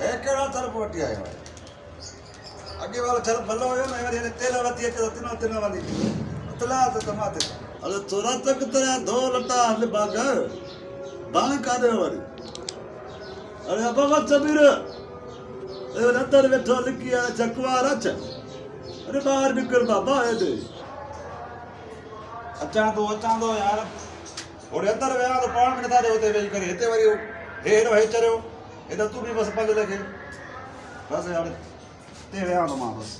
हे कहिड़ा तरफ़ वठी आयो आहे अॻे वारो चल भलो हुयो न वरी तेल वठी अचे त तिनो वञी तला त तमाते अरे तुरंत कितरा धो लटा हल बाग बाण कादे वरी अरे अब वच बीर ए अंदर वेठो लिखी आहे चकवार अच अरे बाहर निकल बाबा हे दे अचां तो यार ओड़े अंदर विया तो पाण में नथा ॾे हुते वेही करे हिते वरी हे हे चरियो हे त तूं बि बसि पंज लॻे बसि हाणे ते विया थो मां बसि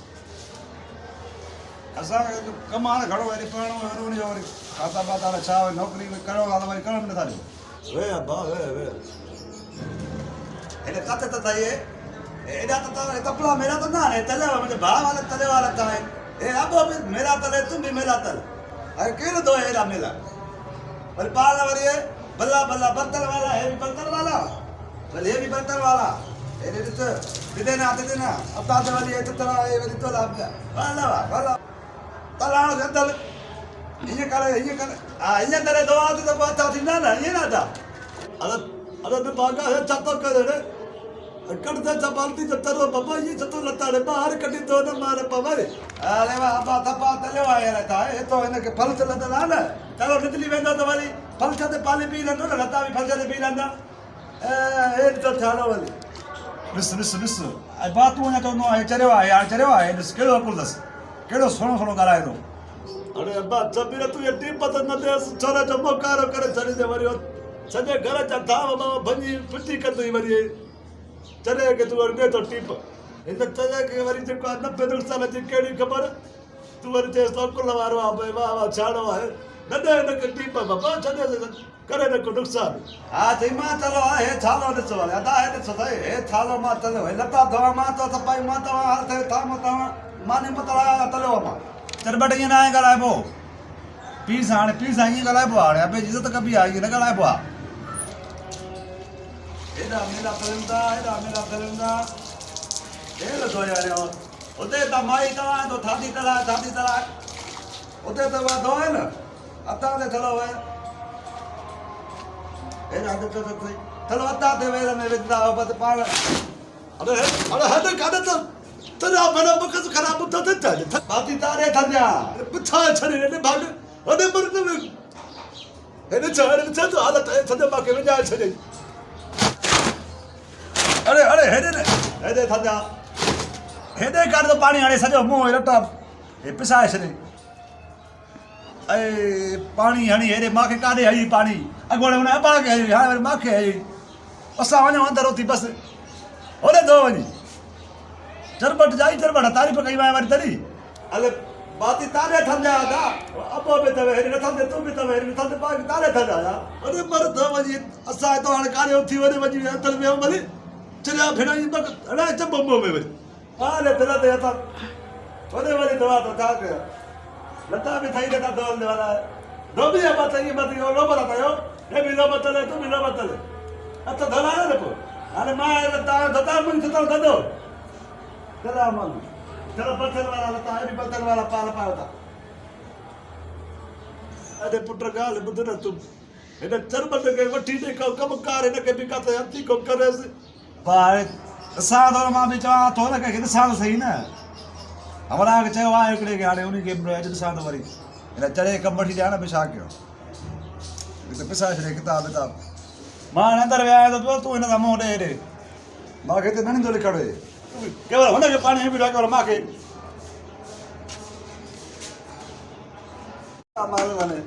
असांखे कमु हाणे घणो वरी पढ़णो वरी हुनजो वरी खाता पाता छा नौकिरी करिणो आहे त वरी करण बि नथा ॾियो वे अब्बा वे हेॾे किथे त इहे एॾा त कपिड़ा मेरा त न आहिनि तलिया मुंहिंजे भाउ वारा तले वारा त आहिनि हे अबो बि मेरा तले तूं बि मेरा तल हाणे केरु थो हेॾा मेला वरी पाण वरी भला भला बर्तन वाला हे भी बर्तन वाला वरी हे भी बर्तन वाला हे ॾिस दिदे ना अब ताते वाली हे तला हे वरी तला भला भला तलाण जंदल ये करे आ ये करे दवा तो बात थी ना ये ना था अरे तो बागा है छतो करे रे कड़ता चपालती तो तरो बाबा ये छतो लताड़े बाहर कटी तो न मारे पवारे अरे वाह अपा थपा तले वाया रहता है तो इनके फल चलता ना चलो निकली वेंदो तो वाली फल छते पानी पी लंदो न लता भी फल छते पी लंदा ए तो ठालो वाली मिस आई बात तू न तो नो है चरियो है इस केड़ो अकुल दस केड़ो सोनो गालाए तो अरे अब्बा जबीर तू ये टीप पत न दे छोरा जो मोकारो करे चली दे वरी सजे घर चा धाव बाबा भंजी पिटी कंदी वरी चले के तू अरगे तो टीप इन चले के वरी जे को 90 साल जी केड़ी खबर तू वरी ते अकुल वारो आ भाई वाह छाड़ो है नदे न के टीप बाबा चले करे न को नुकसान हां थई मां चलो हे छालो ॾिसो वाले अदा हे ॾिसो हे छालो मां चलो हे लता धवा मां तो सपाई मां तवा हाथ था मता माने पता तलो मां चरबट ये ना गलाइबो पीस हाणे गलाइबो हाणे अबे इज्जत कभी आई न गलाइबो एडा मेला तलंदा हे लॻो यार उते त माई तवा तो थादी तला उते त वा दो है न अता ने चलो है एडा तो चलो अता ते वेले में विदा बत पाण अरे हद कादे तो तरा बड़ा बकस खराब तो चल बाती तारे थन्या पिछा छने ने भाग अने मर ने हेने चार तो हालत है सदे बाके में जा छने अरे हेदे थन्या हेदे कर तो पानी हाने सजो मुंह रटा ए पिछा छने ए पानी हणी हेदे माके कादे हई पानी अगोड़े ने अबा के हई हां माके हई असा वने अंदर होती बस ओरे दो वनी चरबट तारीफ कई वारी तरी अले बाती तारे थंजा दा अबो बे तवे हेरी नथा दे तू भी तवे हेरी नथा दे पाक तारे थंजा या अरे मर दो वजी असा तो हाने कारे उठी वने वजी अंदर में मली चला भेड़ा बक अरे चबम्बो में वरी आले तला दे था वने वरी दवा तो था के लता भी थई देता दौल वाला दो भी बात है ये मत यो लो बता यो ये भी लो बतले तू भी लो बतले अच्छा धला रे को अरे मां लता दता मन तो दो चला मन चलो बतल वाला लता है भी बतल वाला पाता अरे पुत्र गाल बुध न तुम इने चरबत के वठी दे को कम कार इने के भी काते हंती को करे से भाई सादो मां भी चवा तो न के साल सही ना हमरा के चवा एकड़े के आड़े उनी के अज सादो वरी इने चरे कम वठी जाना पिसा के तो पिसा छे किताब मां अंदर वे आयो तो तू इने मुंह दे मां के ते ननी तो लिखड़े केवल होने के पानी भी केवल मां के मारे वाले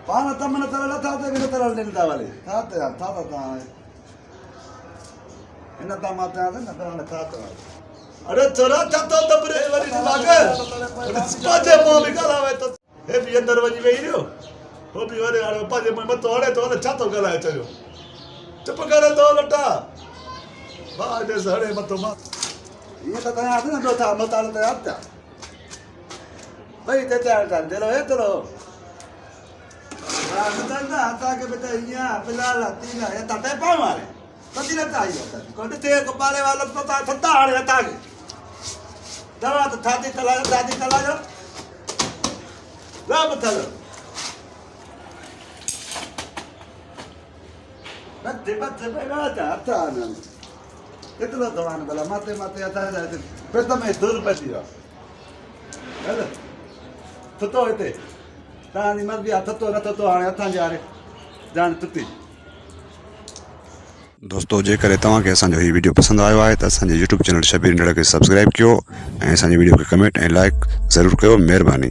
पान तमन तरल था ते बिन तरल लेता वाले था इन ता माते आ न तरल था अरे चरा चातो तबरे वाली लागे पाजे मो भी गलावे तो हे भी अंदर वजी वेई रियो हो भी वरे आड़े पाजे मो तो हड़े तो चातो गलाए चयो चुप करे तो लटा बा दे सड़े मतो मा ये तो तया न दो था मताल ते आता भाई ते आता चलो हे चलो हां नंदा आता के बेटा इया बिलाल तीना ये ताते पा मारे कदी रहता आई होता कोटे ते कपाले वाला तो ता थता आड़े रहता के दवा तो थादी तला जो ला बतल बत्ते भाई आता ना केतिरो थो हाणे भला माथे माथे असांजे पेट में दूर पइजी वियो आहे थतो हिते तव्हांजी मर्ज़ी आहे थतो न थतो हाणे असांजे हाणे ॼाण तुती। दोस्तों जेकर तव्हांखे असांजो हीउ वीडियो पसंदि आयो आहे त असांजे यूट्यूब चैनल शबीर इंडिया खे सब्सक्राइब कयो ऐं असांजे वीडियो खे कमेंट ऐं लाइक ज़रूरु कयो। महिरबानी।